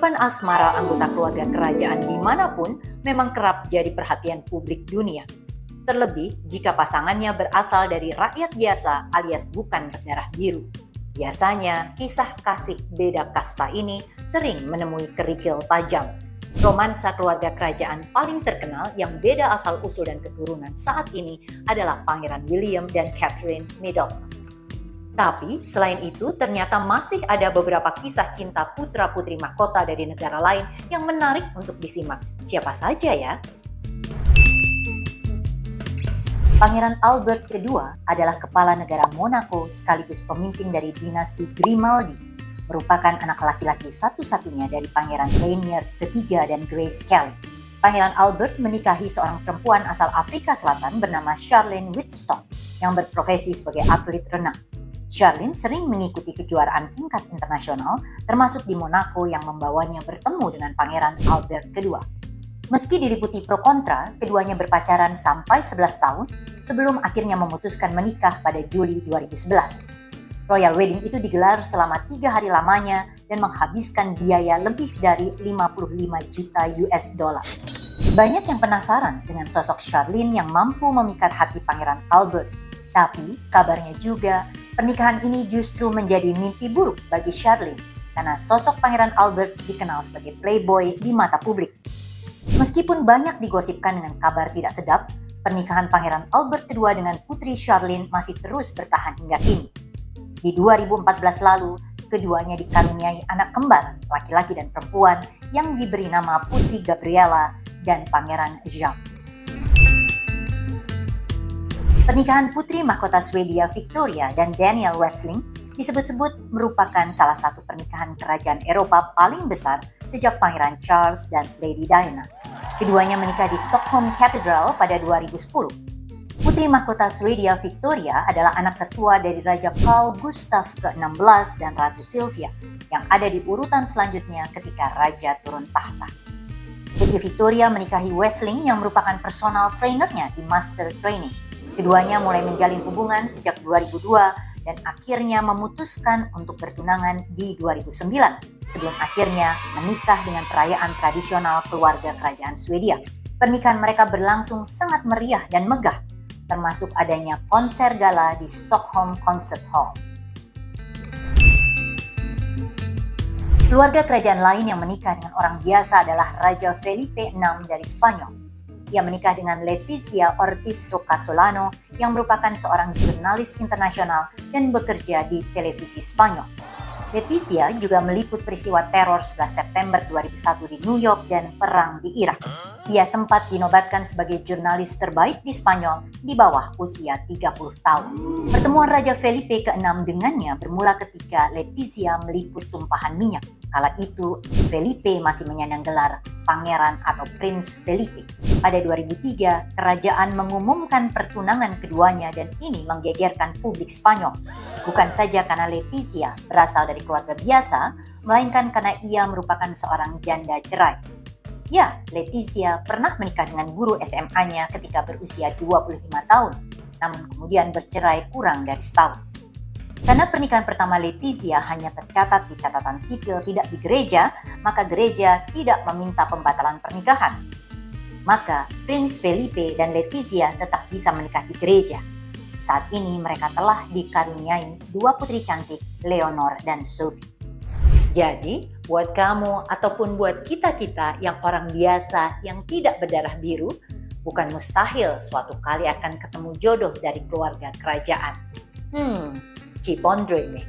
Kehidupan asmara anggota keluarga kerajaan dimanapun memang kerap jadi perhatian publik dunia. Terlebih jika pasangannya berasal dari rakyat biasa alias bukan berdarah biru. Biasanya kisah kasih beda kasta ini sering menemui kerikil tajam. Romansa keluarga kerajaan paling terkenal yang beda asal-usul dan keturunan saat ini adalah Pangeran William dan Catherine Middleton. Tapi selain itu ternyata masih ada beberapa kisah cinta putra-putri mahkota dari negara lain yang menarik untuk disimak. Siapa saja ya? Pangeran Albert II adalah kepala negara Monaco sekaligus pemimpin dari dinasti Grimaldi, merupakan anak laki-laki satu-satunya dari Pangeran Rainier III dan Grace Kelly. Pangeran Albert menikahi seorang perempuan asal Afrika Selatan bernama Charlene Whitstone yang berprofesi sebagai atlet renang. Charlene sering mengikuti kejuaraan tingkat internasional, termasuk di Monaco yang membawanya bertemu dengan Pangeran Albert II. Meski diliputi pro kontra, keduanya berpacaran sampai 11 tahun sebelum akhirnya memutuskan menikah pada Juli 2011. Royal wedding itu digelar selama 3 hari lamanya dan menghabiskan biaya lebih dari 55 juta US dollar. Banyak yang penasaran dengan sosok Charlene yang mampu memikat hati Pangeran Albert. Tapi kabarnya juga pernikahan ini justru menjadi mimpi buruk bagi Charlene karena sosok Pangeran Albert dikenal sebagai playboy di mata publik. Meskipun banyak digosipkan dengan kabar tidak sedap, pernikahan Pangeran Albert II dengan putri Charlene masih terus bertahan hingga kini. Di 2014 lalu, keduanya dikaruniai anak kembar, laki-laki dan perempuan yang diberi nama Putri Gabriella dan Pangeran Jacques. Pernikahan putri mahkota Swedia Victoria dan Daniel Westling disebut-sebut merupakan salah satu pernikahan kerajaan Eropa paling besar sejak Pangeran Charles dan Lady Diana. Keduanya menikah di Stockholm Cathedral pada 2010. Putri mahkota Swedia Victoria adalah anak tertua dari Raja Carl Gustaf ke-16 dan Ratu Sylvia yang ada di urutan selanjutnya ketika Raja turun tahta. Putri Victoria menikahi Westling yang merupakan personal trainernya di Master Training. Keduanya mulai menjalin hubungan sejak 2002 dan akhirnya memutuskan untuk bertunangan di 2009 sebelum akhirnya menikah dengan perayaan tradisional keluarga kerajaan Swedia. Pernikahan mereka berlangsung sangat meriah dan megah, termasuk adanya konser gala di Stockholm Concert Hall. Keluarga kerajaan lain yang menikah dengan orang biasa adalah Raja Felipe VI dari Spanyol. Ia menikah dengan Letizia Ortiz Rocasolano yang merupakan seorang jurnalis internasional dan bekerja di televisi Spanyol. Letizia juga meliput peristiwa teror 11 September 2001 di New York dan perang di Irak. Ia sempat dinobatkan sebagai jurnalis terbaik di Spanyol di bawah usia 30 tahun. Pertemuan Raja Felipe VI dengannya bermula ketika Letizia meliput tumpahan minyak. Kala itu, Felipe masih menyandang gelar Pangeran atau Prince Felipe. Pada 2003, kerajaan mengumumkan pertunangan keduanya dan ini menggegerkan publik Spanyol. Bukan saja karena Letizia berasal dari keluarga biasa, melainkan karena ia merupakan seorang janda cerai. Ya, Letizia pernah menikah dengan guru SMA-nya ketika berusia 25 tahun, namun kemudian bercerai kurang dari setahun. Karena pernikahan pertama Letizia hanya tercatat di catatan sipil tidak di gereja, maka gereja tidak meminta pembatalan pernikahan. Maka Prince Felipe dan Letizia tetap bisa menikah di gereja. Saat ini mereka telah dikaruniai 2 putri cantik, Leonor dan Sophie. Jadi, buat kamu ataupun buat kita-kita yang orang biasa yang tidak berdarah biru, bukan mustahil suatu kali akan ketemu jodoh dari keluarga kerajaan. Keep on dreaming.